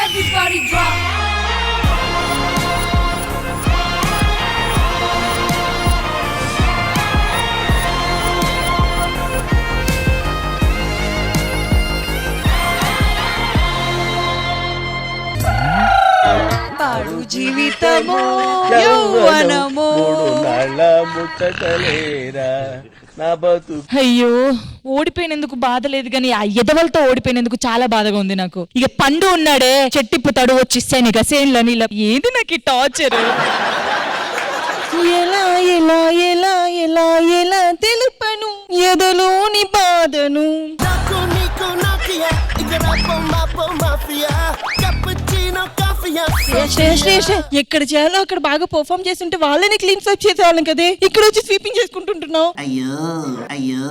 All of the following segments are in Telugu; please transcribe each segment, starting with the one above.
Everybody drop. పాడు జీవితమో యౌవనమో ముచ్చటలేరా నా బతుకు. అయ్యో ఓడిపోయినందుకు బాధ లేదు కానీ ఆ ఎదవలతో ఓడిపోయినందుకు చాలా బాధగా ఉంది నాకు. ఇక పండు ఉన్నాడే చెట్టిప్పుతాడు వచ్చి సైనిక సేన్ల నీళ్ళ ఏది నాకు ఈ టార్చర్. ఎలా ఎలా ఎలా ఎలా ఎలా తెలుపను ఎదలోని బాధను. ఎక్కడ చేయాలో అక్కడ బాగా పర్ఫార్మ్ చేస్తుంటే వాళ్ళని క్లీన్ స్వైప్ చేసేవాళ్ళం కదే, ఇక్కడ వచ్చి స్వీపింగ్ చేసుకుంటుంటున్నావు. అయ్యో అయ్యో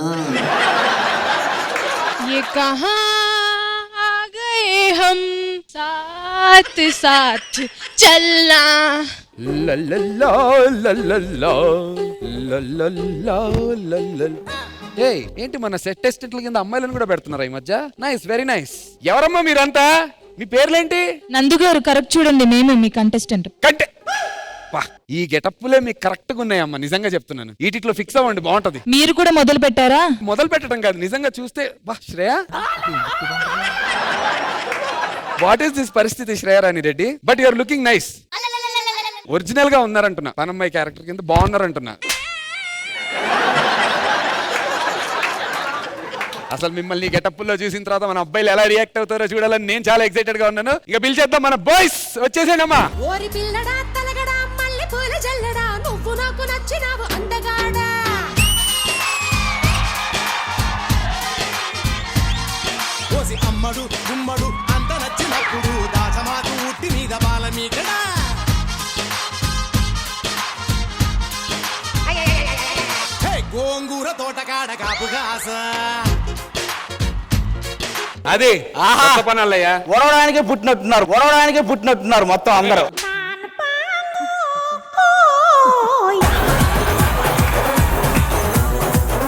ये कहाँ आ गए हम साथ साथ चलना. లల్లల్లా, లల్లల్లా, లల్లల్లా, లల్లల్లా. ఏయ్ ఏంటి మన సెట్ టెస్ట్ల కింద అమ్మాయిలను కూడా పెడుతున్నారా ఈ మధ్య? Nice, very nice. ఎవరమ్మా మీరంతా? మీ పేర్లేంటి? నందు గారు కరెక్ట్ చూడండి, మేమే మీ కంటెస్టెంట్. కంటే వా, ఈ గెటప్లే మీకు కరెక్ట్ గా ఉన్నాయమ్మా, నిజంగా చెప్తున్నాను. ఈటిలో ఫిక్స్ అవ్వండి, బాగుంటది. మీరు కూడా మొదలు పెట్టారా? మొదలు పెట్టడం కాదు, నిజంగా చూస్తే వా శ్రేయ, వాట్ ఈస్ దిస్ పరిస్థితి Shreya Rani Reddy? But you're looking nice. Original గా ఉన్నారంటున్నా, పనమ్మాయి క్యారెక్టర్ కింద బాగున్నారంటున్నా. అసలు మిమ్మల్ని గెటప్ లో చూసిన తర్వాత మన అబ్బాయిలు ఎలా రియాక్ట్ అవుతారో చూడాలని నేను చాలా ఎక్సైటెడ్ గా ఉన్నాను. ఇక పిలిచేద్దాం మన బాయ్స్, వచ్చేసేనమ్మా. ఓరి పిల్లడా తలగడా మల్లె పూల జల్లడా నువ్వు నాకు నచ్చినావు అందగాడా. ఓసి అమ్మడు గుమ్మడు అంత నచ్చినప్పుడు దాచమాకు ఉట్టి మీద బాల మీకడా. గోంగూర తోటకాడ కాపుగాస అది పనల్లయ్యా, ఓడవడానికే పుట్టినట్టున్నారు మొత్తం అందరూ.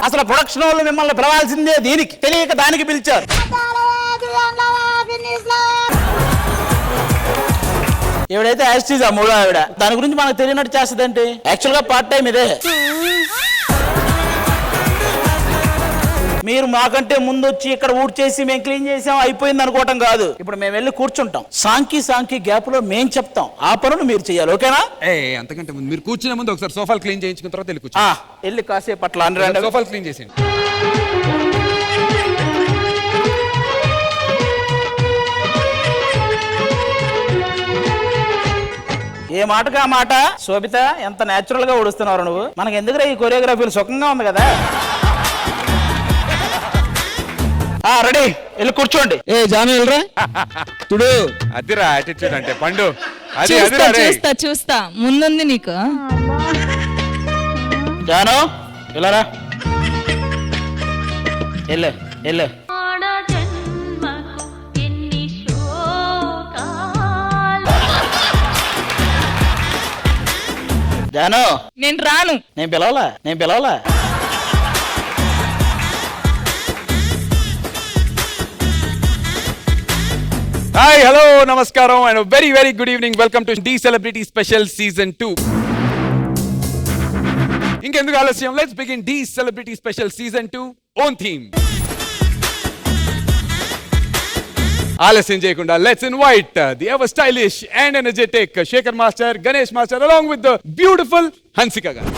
అసలు ప్రొడక్షన్ వాళ్ళు మిమ్మల్ని పిలవాల్సిందే దీనికి, తెలియక దానికి పిలిచారు. ఎవడైతే యాస్టీజ్ ఆ మూడో ఆవిడ, దాని గురించి మనకు తెలియనట్టు చేస్తుందంటే యాక్చువల్ గా పార్ట్ టైం ఇదే. మీరు మాకంటే ముందు వచ్చి ఇక్కడ ఊడ్ చేసి మేము క్లీన్ చేసాం అయిపోయింది అనుకోవటం కాదు. ఇప్పుడు మేము వెళ్ళి కూర్చుంటాం, సాంకి గ్యాప్ లో మేము చెప్తాం, ఆ పనులు మీరు చేయాలి. ఓకేనా? అంతకంటే ముందు మీరు కూర్చునే ముందు ఒకసారి సోఫాలు క్లీన్ చేయించుకున్న తర్వాత వెళ్ళి కూర్చో. వెళ్ళి కాసేపు అట్లా అందరూ సోఫాలు క్లీన్ చేసేయండి. ఏ మాటగా ఆ మాట. శోభిత, ఎంత నేచురల్ గా ఊడుస్తున్నావు నువ్వు. మనకి ఎందుకురా ఈ కొరియోగ్రఫీలు, సుఖంగా ఉంది కదా. రెడీ, వెళ్ళి కూర్చోండి. ఏ జాను వెళ్ళరా తుడు. అదిరా యాటిట్యూడ్ అంటే పండు. అది చూస్తా అదిరా చూస్తా చూస్తా ముందుంది నీకు. జాను వెళ్ళరా, వెళ్ళు వెళ్ళు. జాను నేను రాను. నేను పిలవాలా? హాయ్, హలో, నమస్కారం and very very good evening. Welcome to the celebrity special season 2. ఇంకెందుకు ఆలస్యం, let's begin the celebrity special season 2 own theme. ఆలస్యం చేయకుండా let's invite the ever stylish and energetic Shekhar master, Ganesh master along with the beautiful Hansika garu.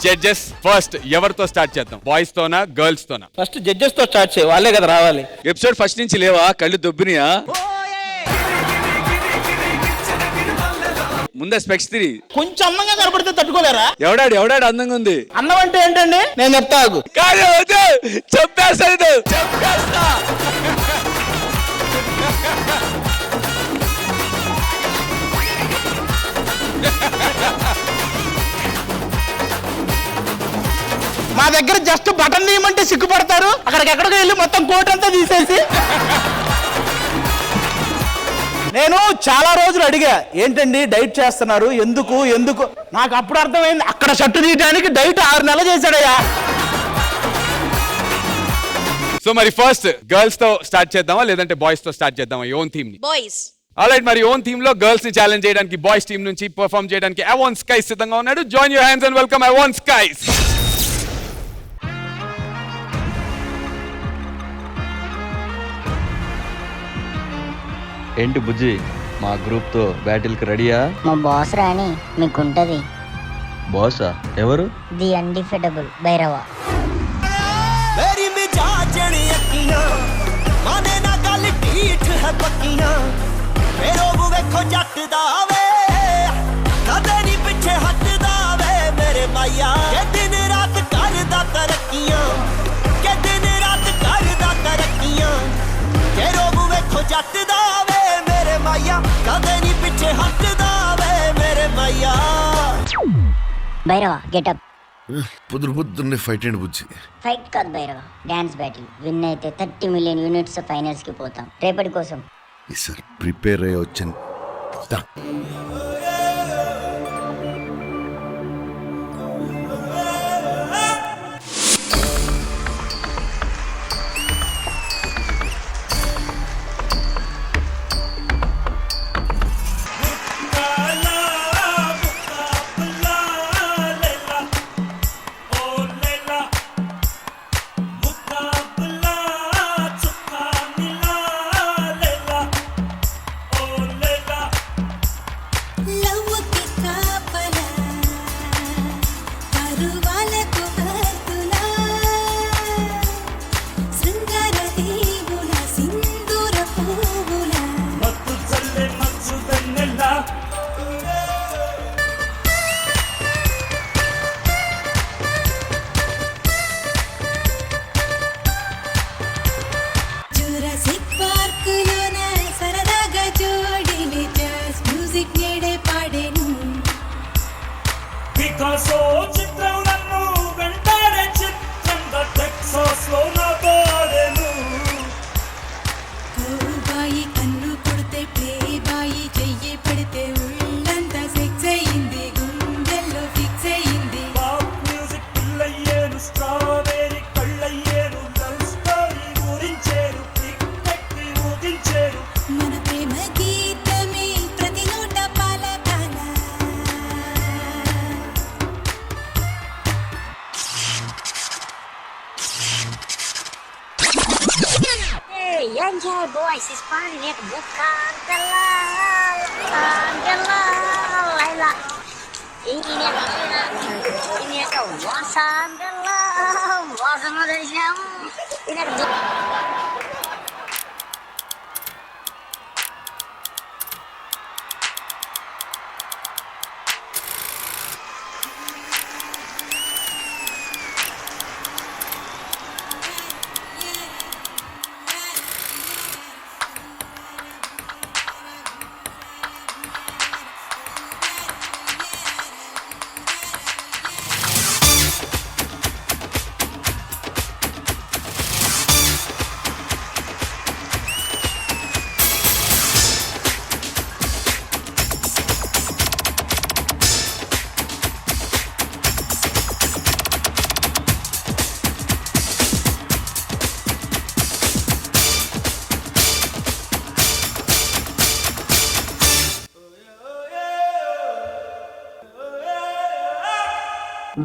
Judges first ఎవరితో స్టార్ట్ చేద్దాం? బాయ్స్ తోనా, గర్ల్స్ తోనా? ఫస్ట్ జడ్జెస్ తో స్టార్ట్ చేయ, వాళ్ళే కదా రావాలి. ఎపిసోడ్ ఫస్ట్ నుంచి లేవా? కళ్ళు దొబ్బినియా? ముందే స్పెక్స్ తిరిగి కొంచెం అందంగా కనపడితే తట్టుకోలేరా? ఎవడాడు అందంగా ఉంది. అన్నం అంటే ఏంటండి? నేను చెప్తా. చెప్పేస్తా. మా దగ్గర జస్ట్ బటన్ తీయమంటే సిగ్గుపడతారు, అక్కడికి ఎక్కడికి వెళ్ళి మొత్తం కోట్ అంతా తీసేసి నేను చాలా రోజులు అడిగా, ఏంటండి డైట్ చేస్తున్నారు, ఎందుకు ఎందుకు? నాకు అప్పుడు అర్థమైంది, అక్కడ షర్టు తీయడానికి డైట్ 6 నెలలు చేశాడయ్యా. సో మరి ఫస్ట్ గర్ల్స్ తో స్టార్ట్ చేద్దామా లేదంటే బాయ్స్ తో స్టార్ట్ చేద్దామా ఈ ఓన్ థీమ్ ని? బాయ్స్. ఆల్రైట్, మరి ఓన్ థీమ్ లో గర్ల్స్ ని ఛాలెంజ్ చేయడానికి బాయ్స్ టీమ్ నుంచి పర్ఫార్మ్ చేయడానికి అవోన్ స్కైస్ సిద్ధంగా ఉన్నాడు. Join your hands and welcome Avon Skies. ఏంటి బుజ్జి, మా గ్రూప్ తో బ్యాటిల్ కి రెడీయా? మా బాస్ రాని మీకుంటది. బాసా? ఎవరు? ది అన్డిఫిటబుల్ భైరవ. मेरी मिजाजनी अखियां माने ना गल ढीठ है पक्कियां मेरो वेखो जट दा वे कदे नी पिछे हटदा वे मेरे माया के दिन रात करदा तरक्कियां के दिन रात करदा तरक्कियां के रोब वेखो जट दा वे मेरे माया कदे नी पिछे हटदा वे मेरे माया. భైరవ గెటప్. పొద్దున్నే ఫైట్ అండి బుజ్జి. ఫైట్ కాదు భైరవ, డాన్స్ బ్యాటిల్. విన్ అయితే 30 మిలియన్ యూనిట్స్ ఫైనల్స్ కి పోతాం. రేపటి కోసం సార్ ప్రిపేర్ అయ్యి వచ్చాను. లవ్వుకి కాపలా కరువాలకు హద్దులా శృంగార దేవుల సింధూర పువ్వుల జురాసిక్ పార్కులోన సరదాగా జోడిని జాజ్ మ్యూజిక్ నేడే పాడేను. పికాసో చిత్రం నన్ను వెంటాడే చిత్రంగా టెక్సాస్ లో నా పాడెను. బాయి కన్ను కొడితే ప్లే బాయి చెయ్యి పడితే ఉళ్ళంతా సెక్స్ అయింది, గుండెల్లో ఫిక్స్ అయింది. పాప్ మ్యూజిక్ పిల్లయ్యేను, స్ట్రాబెరీ కళ్ళయ్యేను, లవ్ స్టోరీ ఊరించేరు, టిక్టెక్కి ఊగించేరు. మన ప్రేమ గీతమే ప్రతి నోట పాలకాల. Enjoy boys, it's fun. Bukan gelap, bukan gelap. Laila, ini kawasan gelap, kawasan dari jam. Ini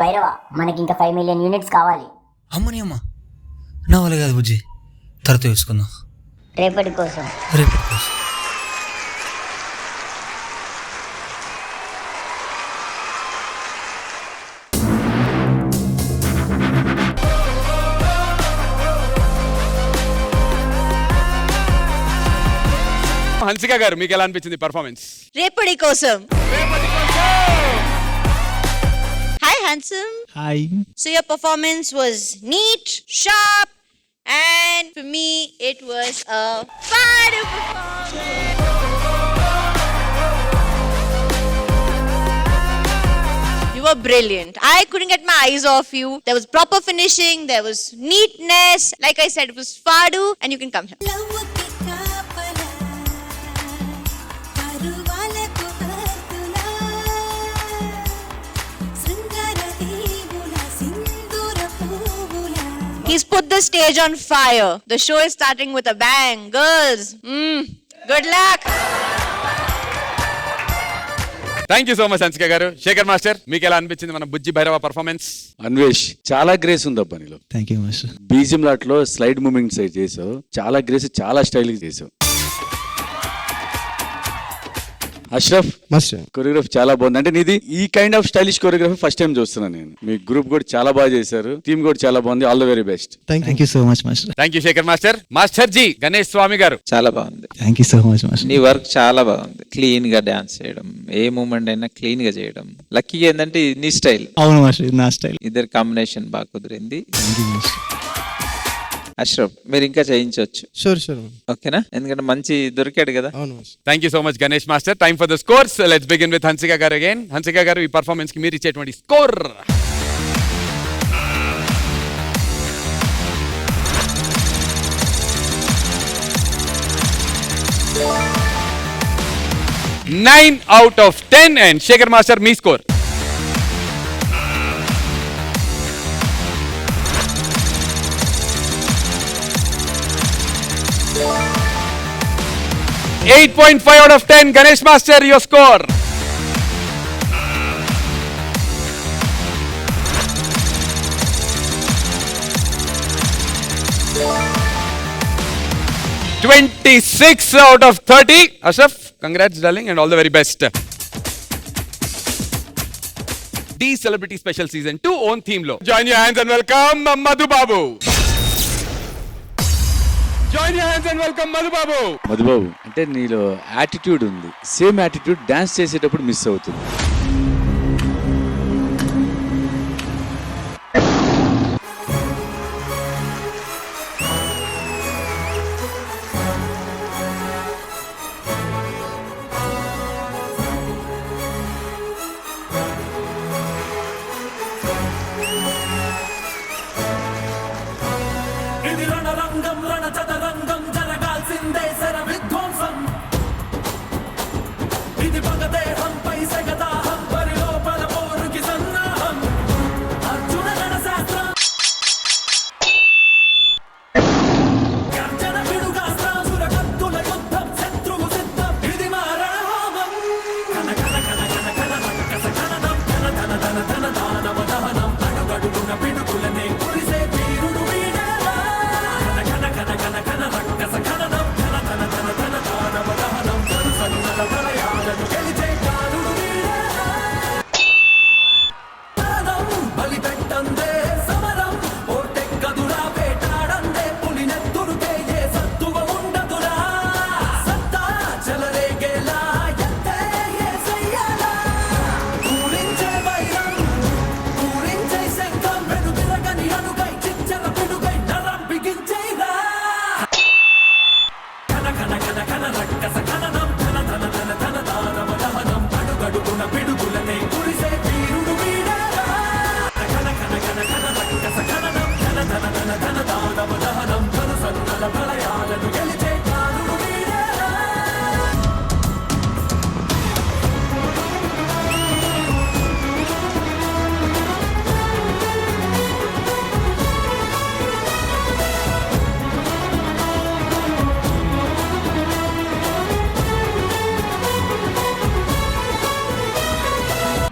Bhairava, మనకి ఇంకా 5 మిలియన్ యూనిట్స్ కావాలి. అమ్మని అమ్మ, నా వల్ల కాదు బుజ్జి, తర్వాత వేసుకుందాం. రేపటి కోసం. రేపు కోసం. హన్సిక గారు, మీకు ఎలా అనిపించింది పర్ఫార్మెన్స్? రేపటి కోసం. Hi handsome. Hi. So your performance was neat, sharp, and for me it was a fun performance. You were brilliant. I couldn't get my eyes off you. There was proper finishing, there was neatness. Like I said, it was fadu, and you can come here. లవ్వుకి కాపలా put the stage on fire. The show is starting with a bang. Girls, good luck. Thank you so much Hansika గారు. శేఖర్ మాస్టర్, మీకు ఎలా అనిపించింది మన బుజ్జి భైరవ పర్ఫార్మెన్స్? అన్వేష్, చాలా గ్రేస్ ఉందబ్బా నీలో. Thank you master. బీజియం లాట్లో స్లైడ్ మూమెంట్స్ చేసావు, చాలా గ్రేస్, చాలా స్టైల్ చేసావు. అష్రఫ్ మాస్టర్ కొరియోగ్రఫీ చాలా బాగుంది. అంటే నీది ఈ kind of stylish choreography first time చూస్తున్నాను నేను. మీ గ్రూప్ కూడా చాలా బాగా చేశారు, టీమ్ కూడా చాలా బాగుంది. All the very best. Thank you so much master. Thank you Shekhar master. Master ji Ganesh Swami garu, చాలా బాగుంది. Thank you so much master. నీ వర్క్ చాలా బాగుంది. క్లీన్ గా డాన్స్ చేయడం, ఏ మూమెంట్ అయినా క్లీన్ గా చేయడం. లక్కీగా ఏంటంటే ఇది నీ స్టైల్. అవును మాస్టర్, ఇది నా స్టైల్. ఇద్దరు కాంబినేషన్ బాగా కుదిరింది. Thank you master. అష్రఫ్, మీరు ఇంకా చేయించవచ్చు. Sure sure. ఓకేనా? ఎందుకంటే మంచి దొరికాడు కదా. అవును master. Thank you so much Ganesh master. Time for the scores. Let's begin with Hansika గారు అగైన్. హన్సిక గారు, ఈ పర్ఫార్మెన్స్ కి మీరు ఇచ్చేటువంటి score? 9 out of 10. And Shekhar Master, me score? $8.5 out of 10. Ganesh Master, your score? $26 out of 30. Ashraf, congrats darling and all the very best. D Celebrity Special Season 2 own theme lo. Join your hands and welcome Madhu Babu. Join your hands and welcome Madhu Babu. Madhu Babu, అంటే నీలో యాటిట్యూడ్ ఉంది. సేమ్ యాటిట్యూడ్ డాన్స్ చేసేటప్పుడు మిస్ అవుతుంది. ఇది రణరంగం రణ చదరంగం జరగాల్సిందే శర విధ్వంసం. ఇది పగదేహంపై సగదాహం పరిలోపల పోరుకి సన్నాహం. అర్జున గణశాస్త్రం గర్జన పిడుగాస్త్రాసుర కత్తుల యుద్ధం శత్రువు సిద్ధం. ఇది మా రణహోమం. కన కన కన కన కన రక్కస కననం ధన ధన ధన ధన దానవ దహనం. అడుగడుగున పిడుగులనే కురిసే వీరుడు వీడేలా. కన కన కన కన రక్కస కననం ధన ధన ధన ధన దానవ దహనం. సన్నల ప్రళయాలను గెలిచే కారుడు వీడేలా. బలి పెట్టందే సమరం ఓటెక్కదురా వేటాడందే పులినెత్తురుకే ఏ సత్తువ ఉండదురా. సత్తా చెలరేగేలా ఎత్తే యేసయ్యలా. పూరించే వైరం పూరించే శంఖం వెనుతిరగని అడుగై చిచ్చర పిడుగై నరం బిగించేరా. కన కన కన కన రక్కస కననం ధన ధన ధన ధన దానవ దహనం. అడుగడుగున పిడుగులనే కురిసే వీరుడు వీడేలా. కన కన కన కన రక్కస కననం ధన ధన ధన ధన దానవ దహనం. సన్నల ప్రళయాలను గెలిచే కారుడు వీడేలా.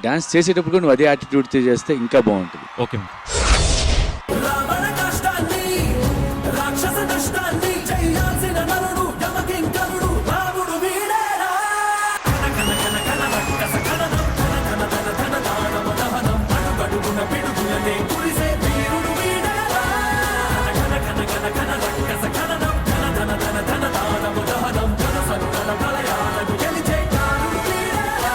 డాన్స్ చేసేటప్పుడు నువ్వు అదే యాటిట్యూడ్ చేస్తే ఇంకా బాగుంటుంది. ఓకే. రావణ కష్టాన్ని రాక్షస నష్టాన్ని చేయాల్సిన నరుడు యమకింకరుడు రాముడు వీడేరా. కన కన కన కన రక్కస కననం ధన ధన ధన ధన దానవ దహనం. అడుగడుగున పిడుగులనే కురిసే వీరుడు వీడేరా. కన కన కన కన రక్కస కననం ధన ధన ధన ధన దానవ దహనం. సన్నల ప్రళయాలను గెలిచే కారుడు వీడేరా.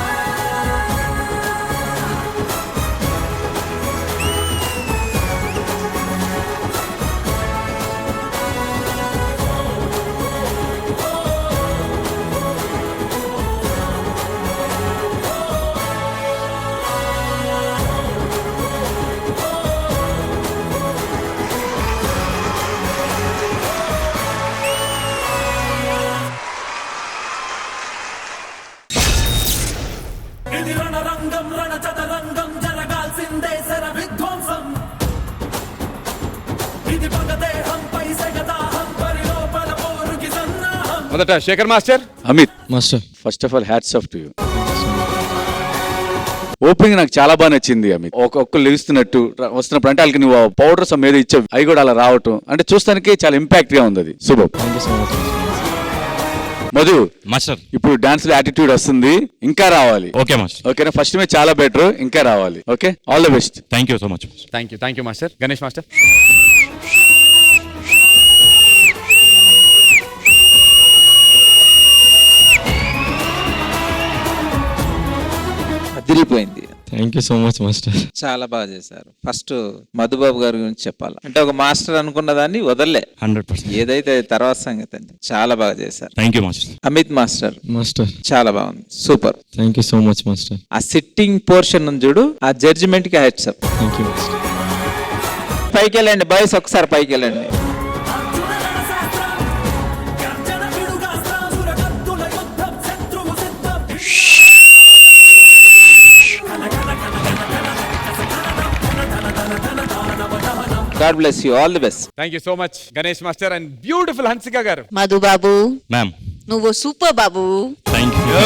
ఇది రణరంగం రణ చదరంగం జరగాల్సిందే శర విధ్వంసం. ఇది పగదే మొదట Shekhar master. Amit master first of all hats off to you. Opening నాకు చాలా బాగా నచ్చింది అమిత్. ఒక్కొక్కరు లెగుస్తున్నట్టు వస్తున్నప్పుడు అంటే వాళ్ళకి నువ్వు పౌడర్స్ మీద ఇచ్చావు, అవి కూడా అలా రావటం అంటే చూస్తానికి చాలా ఇంపాక్ట్ గా ఉంది. అది శుభం. Thank you so much Madhu master. ఇప్పుడు డాన్స్ లో యాటిట్యూడ్ వస్తుంది, ఇంకా రావాలి. Okay master. ఓకేనా? ఫస్ట్ మే చాలా బెటర్, ఇంకా రావాలి. Okay, all the best. Thank you so much. Thank you master. Ganesh master. అదిరిపోయింది. Thank you so much master. చాలా బాగా చేశారు. ఫస్ట్ మధుబాబు గారి గురించి చెప్పాలి అంటే ఒక మాస్టర్ అనుకున్న దాన్ని వదలలే 100%. ఏదైతే తర్వాత సంగతి అండి. చాలా బాగా చేశారు. Thank you master. Amit master master చాలా బాగుంది, super. Thank you so much master. ఆ సిట్టింగ్ పోర్షన్ ఉంది చూడు, ఆ జడ్జిమెంట్ కి heads up. Thank you master. పైకి వెళ్ళండి బాయ్స్, ఒకసారి పైకి వెళ్ళండి. God bless you. All the best. Thank you so much, Ganesh Master and beautiful Hansika garu. Madhu Babu, ma'am నువ్వు super Babu. Thank you.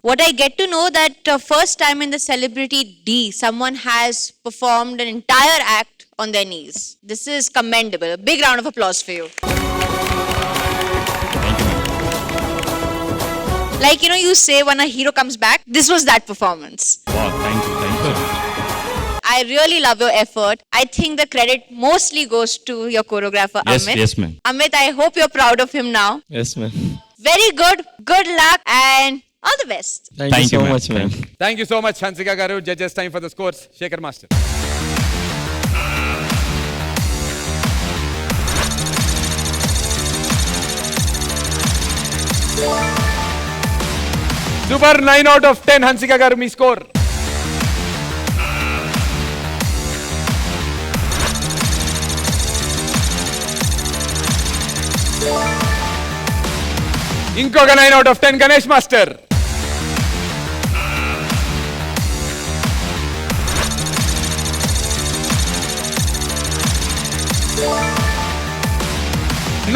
What I get to know that first time in the Celebrity D, someone has performed an entire act on their knees. This is commendable. A big round of applause for you. Like, you know, you say when a hero comes back, this was that performance. Wow thank you so much. I really love your effort. I think the credit mostly goes to your choreographer, Amit. Yes ma'am. Amit, I hope you're proud of him now. Yes ma'am. Very good. Good luck and all the best. Thank you so much ma'am. Thank you so much, Hansika garu. Judges, time for the scores. Shekhar Master. Super 9 out of 10, Hansika garu, me score. ఇంకొక 9 out of 10, Ganesh master.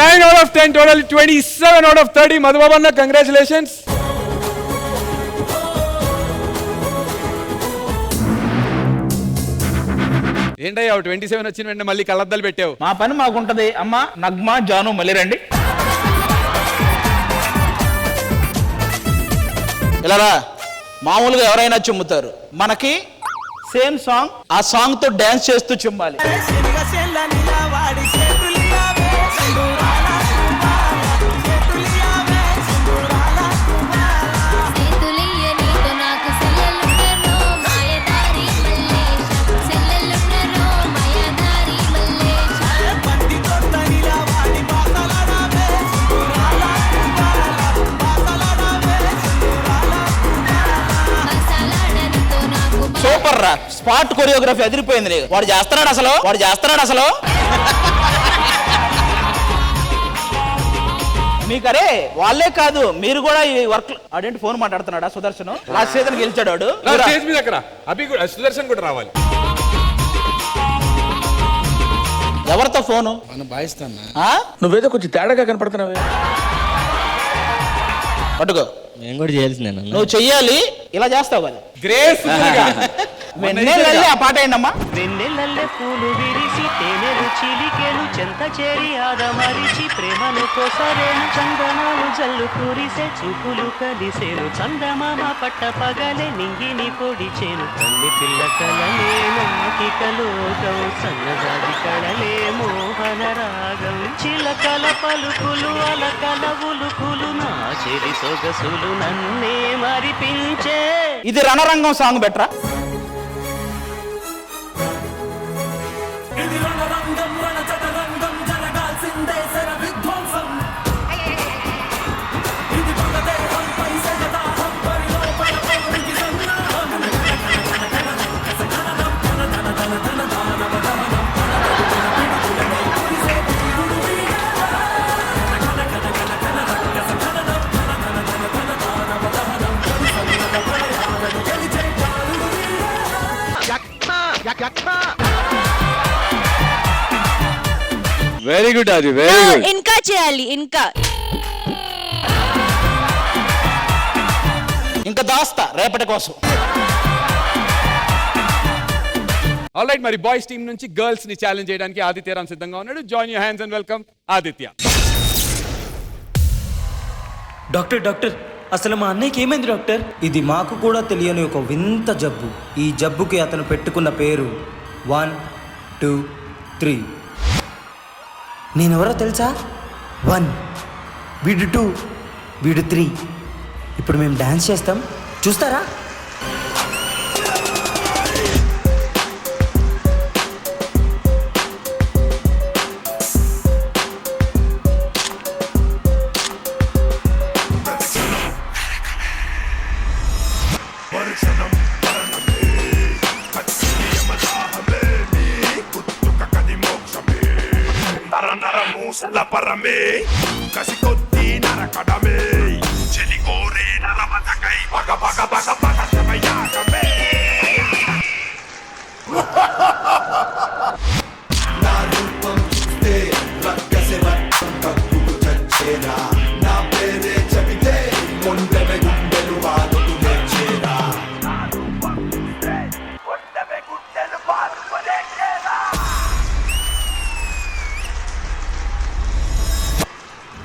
Nine out of 10, total 27 out of 30. Madhubabanna, congratulations. ఏంటయ్యా 27 వచ్చిన వెంటనే మళ్ళీ కళ్ళద్దాలు పెట్టావు? మా పని మాకుంటది. అమ్మ నగ్మా జాను మళ్ళీ రండి. ఇలా రా. మామూలుగా ఎవరైనా చిమ్ముతారు, మనకి సేమ్ సాంగ్, ఆ సాంగ్ తో డాన్స్ చేస్తూ చిమ్మాలి. సూపర్ రా. స్పాట్ కొరియోగ్రఫీ అదిరిపోయింది. వాడు చేస్తున్నాడు అసలు. మీకు అరే వాళ్ళే కాదు, మీరు కూడా ఈ వర్క్. అదేంటి ఫోన్ మాట్లాడుతున్నాడా సుదర్శన్? లాస్ట్ సీజన్ గెలిచాడు వాడు. స్టేజ్ మీద అక్కడ అభి కూడా, సుదర్శన్ కూడా రావాలి. ఎవరితో ఫోను? నువ్వేదో కొంచెం తేడాగా కనపడుతున్నావే. పట్టుకో. నేను కూడా చేయాల్సిందే. నువ్వు చెయ్యాలి, ఇలా చేస్తావు కదా. గ్రేస్ వెన్నెలల్లే ఆ పాట ఏంటమ్మా? వెన్నెలల్లే పూలు విరిసి తేనెలు చిలికెలు చెంత చేరి ఆదమరిచి ప్రేమను కోసరేను చందనాలు జల్లు కురిసే చూపులు కలిసేను చందమామ పట్ట పగలే నింగిని పొడిచేను కన్ని పిల్ల కలలే నాకిక లోకం సన్నజాజి కళలే మోహన రాగం చిలకల పలుకులు అలకల ఉలుకులు నా చెరి సొగసులు నన్నే మరిపించే. ఇది రణరంగం సాంగ్ బెటరా? వెరీ గుడ్ అది, వెరీ గుడ్. ఇంకా చేయాలి, ఇంకా ఇంకా దాస్తా రేపటి కోసం. ఆల్రైట్, మరి బాయ్స్ టీం నుంచి గర్ల్స్ ని ఛాలెంజ్ చేయడానికి ఆదిత్యరామ్ సిద్ధంగా ఉన్నాడు. Join your hands and welcome Aditya. Doctor అసలు మా అన్నయ్యకి ఏమైంది డాక్టర్? ఇది మాకు కూడా తెలియని ఒక వింత జబ్బు. ఈ జబ్బుకి అతను పెట్టుకున్న పేరు 1 2 3. నేనెవరో తెలుసా? 1 వీడు 2 వీడు 3. ఇప్పుడు మేము డాన్స్ చేస్తాం, చూస్తారా?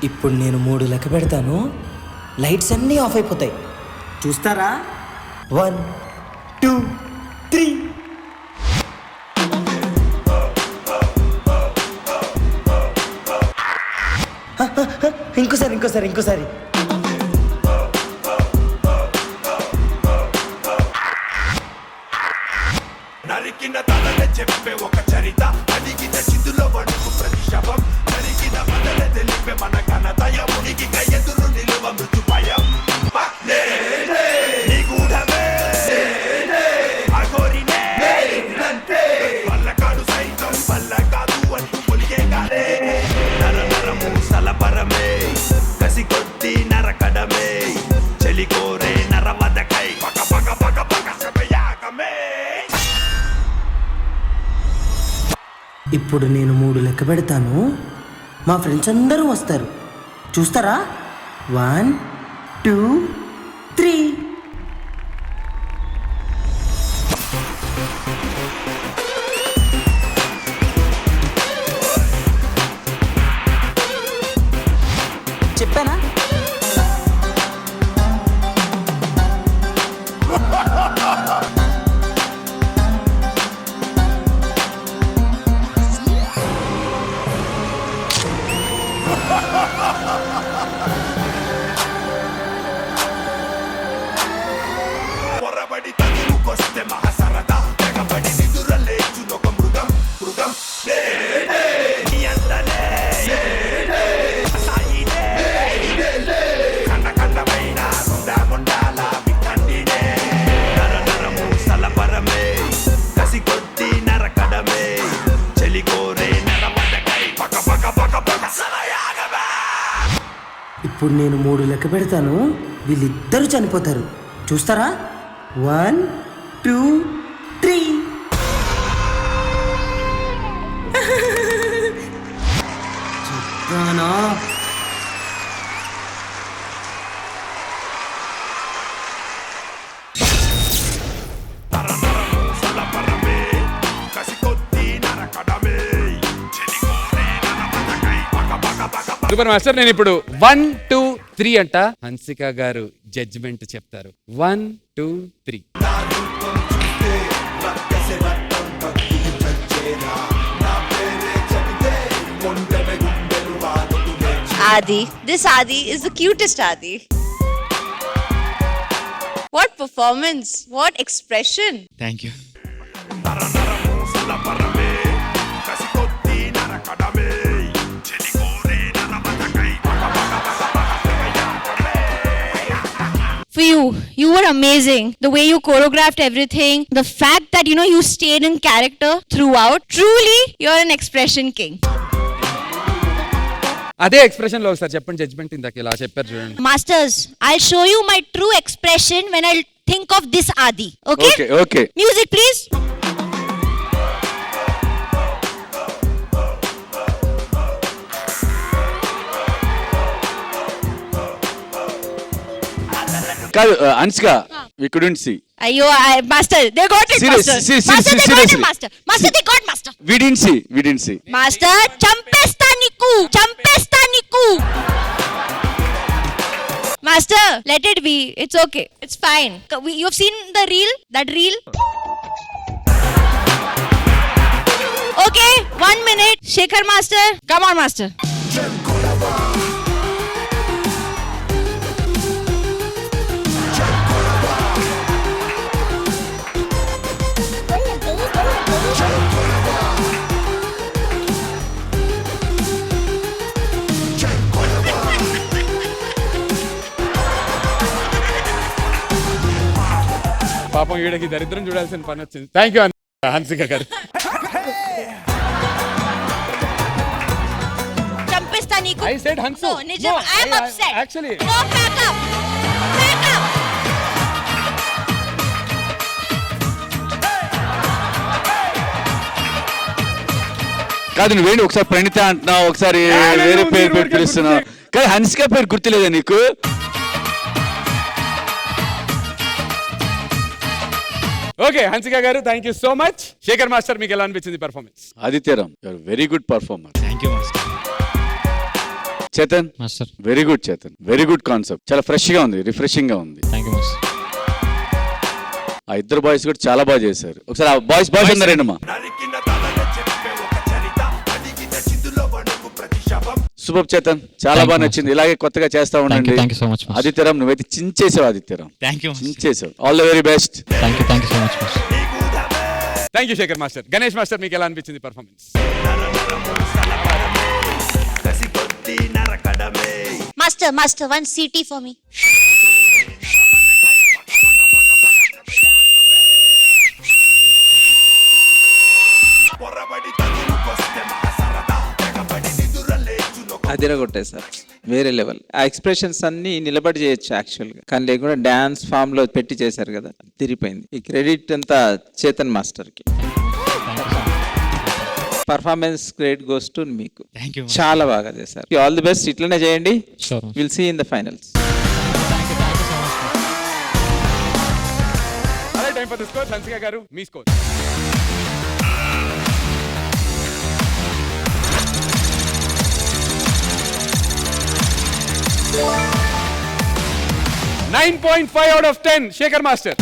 ఇప్పుడు నేను 3 లెక్క పెడతాను, లైట్స్ అన్నీ ఆఫ్ అయిపోతాయి, చూస్తారా? 1 2 3. ఇంకోసారి. నరికిన తలనే చెప్పే ఒక చరిత, అడిగిన చిందులో వణుకు ప్రతి శవం, నరికిన బదలే తెలిపే మన ఘనతయ, ఉనికి ఎదురు నిలువ మృత్యు భయం. నీ గూఢమే అఘోరినే వల్లకాడు సైతం వల్ల కాదు అంటూ పొలిగే కాలే, నరము సలపరమే కసి కొద్ది నరకడమే, చెలి కోరే నరవదకై పక పక పక పక శమయాగమే. ఇప్పుడు నేను 3 లెక్క పెడతాను, మా ఫ్రెండ్స్ అందరూ వస్తారు, చూస్తారా? 1 2 3. చెప్పానా? పొరబడి తనుకొస్తే మహాసరదా, తెగబడి నిదురలేచునొక మృగం మృగం. నీ అంతనే సాయినే ఖండమైన ముండాల వికండినే, నరము సలపరమే కసి కొద్ది నరకడమే, చెలి కోరే నరవదకై పక పక పక పక సమయాగమే. ఇప్పుడు నేను 3 లెక్క పెడతాను, వీళ్ళిద్దరూ చనిపోతారు, చూస్తారా? 1 2 3. చెప్పానా? సలపరమే కసి కొద్ది నరకడమే, చెలి కోరే నరవదకై పక పక పక. సూపర్ మాస్టర్, నేను ఇప్పుడు 1 2 3 అంట, హన్సిక గారు జడ్జిమెంట్ చెప్తారు. 1 2 3. Adi. This Adi is the cutest Adi. What performance, what expression. Thank you. సలపరమే కసి కొద్ది నరకడమే, చెలి కోరే నరవదకై పక పక పక పక సమయాగమే. For you were amazing. The way you choreographed everything, the fact that you stayed in character throughout. Truly, you're an expression king. అదే ఎక్స్ప్రెషన్ లో ఒకసారి చెప్పండి జడ్జ్మెంట్. ఇందాక ఇలా చెప్పారు చూడండి. Masters, I'll show you my true expression when I'll think of this Adi. Okay? Okay. Music, please. కాదు హన్సిక వి కుడెంట్ సీ అయ్యో master they got it master master they got master we didn't see master చంపేస్తా నీకు master let it be it's okay it's fine you have seen the reel okay 1 minute Shekhar master come on master పాపం వీడికి దరిద్రం చూడాల్సిన పని వచ్చింది. థ్యాంక్ యూ హన్సిక గారు. చంపేస్తా నీకు I said Hansu. No, నిజం No, I am upset. Actually. No, back up. కాదు నువ్వేంటి ఒకసారి ప్రణిత అంటున్నావు, ఒకసారి వేరే పేరు పెట్టి పిలుస్తున్నావు, కానీ హన్సిక పేరు గుర్తులేదా నీకు? ఓకే హన్సిక గారు thank you so much. Shekhar master మీకు ఎలా అనిపించింది performance? Adityaram very good performer. Thank you master. Chetan master very good. Chetan very good concept, చాలా ఫ్రెష్ గా ఉంది, రిఫ్రెషింగ్ గా ఉంది. Thank you master. ఆ ఇద్దరు బాయ్స్ కూడా చాలా బాగా చేశారు. ఒకసారి ఆ బాయ్స్ ఉన్నారేనమ్మా. సూపర్ చేతన్, చాలా బాగా నచ్చింది. ఇలాగే కొత్తగా చేస్తా ఉండండి. Thank you so much. Adityaram నువ్వైతే చించేసావు. Adityaram thank you. చించేసావు. All the very best. Thank you so much master. Thank you Shekhar master. Ganesh master మీకు ఎలా అనిపించింది performance? Master, one CT for me. అదిరగొట్టే సార్, వేరే లెవెల్. ఆ ఎక్స్ప్రెషన్స్ అన్ని నిలబడి చేయొచ్చు యాక్చువల్గా, కానీ లేకుండా డ్యాన్స్ ఫామ్ లో పెట్టి చేశారు కదా, తిరిగిపోయింది. ఈ క్రెడిట్ అంతా చేతన్ మాస్టర్ కి. పర్ఫార్మెన్స్ గ్రేట్ గోస్ టు మీకు. Thank you. చాలా బాగా చేశారు. ఆల్ ది బెస్ట్, ఇట్లనే చేయండి. Sure. Will see in the finals. అదే time for the score. Hansika garu మీ score. 9.5 out of 10 Shekhar Master.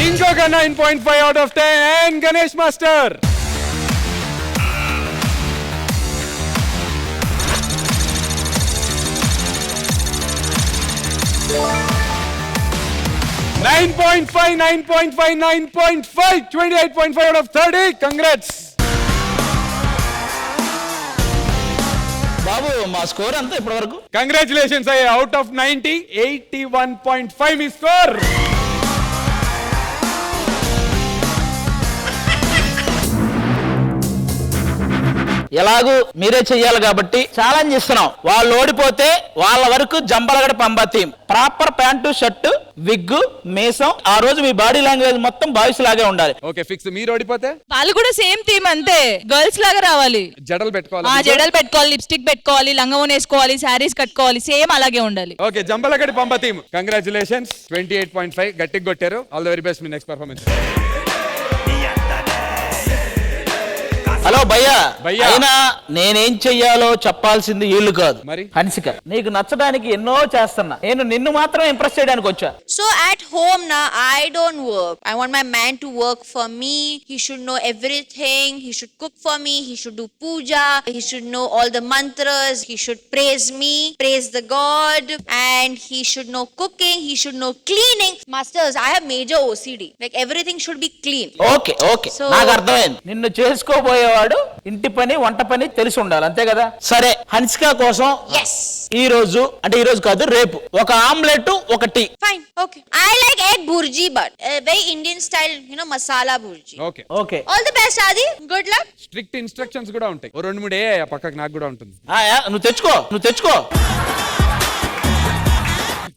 ఇంకొక 9.5 out of 10 and Ganesh Master. Nine point five, 28.5 out of 30. Congrats. బాబు మా స్కోర్ అంతా ఇప్పటి వరకు. Congratulations. Out of 90, 81.5 me score. ఎలాగూ మీరే చెయ్యాలి కాబట్టి ఛాలెంజ్ ఇస్తున్నాం. వాళ్ళు ఓడిపోతే వాళ్ళ వరకు Jambalakadi Pamba theme, proper pant shirt wig మీసం. ఆ రోజు మీ బాడీ లాంగ్వేజ్ మొత్తం బాయ్స్ లాగే ఉండాలి. Okay fix. మీరు ఓడిపోతే వాళ్ళు కూడా సేమ్ థీమ్ అంతే, గర్ల్స్ లాగా రావాలి. జడలు పెట్టుకోవాలి, జడలు పెట్టుకోవాలి, లిప్స్టిక్ పెట్టుకోవాలి, లంగవోని వేసుకోవాలి, శారీస్ కట్టుకోవాలి, సేమ్ అలాగే ఉండాలి. Okay జంబలగడి Pamba theme. కంగ్రాచులేషన్స్. 28.5 గట్టిగా కొట్టారు. All the very best me next performance. Hello భయ్యా, భయ్యా. అయినా నేనేం చెయ్యాలో చెప్పాల్సింది వీళ్ళు కాదు. మరి హన్సిక, నీకు నచ్చడానికి ఎన్నో చేస్తున్నా, నేను నిన్ను మాత్రం ఇంప్రెస్ చేయడానికి వచ్చా. So at home na, I don't work. I want my man to work for me. He should know everything. He should cook for me. He should do puja. He should know all the mantras. He should praise me, praise the God, and he should know cooking. He should know cleaning. Masters, I have major OCD. Like everything should be clean. Okay okay, So- నాకు అర్థమైంది. నిన్ను చేసుకోబోయేవాడు ఇంటి పని వంట పని తెలిసి ఉండాలి, అంతే కదా? సరే, హన్సిక కోసం Yes. ఈ రోజు అంటే ఈ రోజు కాదు రేపు ఒక ఆమ్లెట్ ఒక tea. Fine. Okay. I like egg burji, but very Indian style, masala burji. Okay okay, All the best, Adi. Good luck. Strict instructions కూడా ఉంటాయి. ఓ 2-3 పక్కకు నాకు కూడా ఉంటుంది. నువ్వు తెచ్చుకో.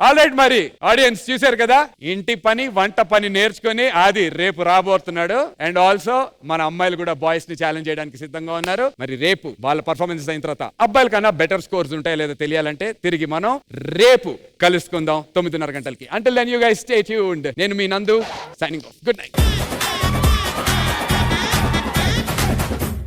ఆల్రైట్, మరి ఆడియన్స్ చూశారు కదా, ఇంటి పని వంట పని నేర్చుకొని అది రేపు రాబోతున్నాడు. అండ్ ఆల్సో మన అమ్మాయిలు కూడా బాయ్స్ ని ఛాలెంజ్ చేయడానికి సిద్ధంగా ఉన్నారు. మరి రేపు వాళ్ళ పర్ఫార్మెన్స్ అయిన తర్వాత అబ్బాయిల కన్నా బెటర్ స్కోర్స్ ఉంటాయో లేదో తెలియాలంటే తిరిగి మనం రేపు కలుసుకుందాం 9:30 గంటలకి. Until then you guys stay tuned. నేను మీ నందు, సైనింగ్ ఆఫ్. Good night.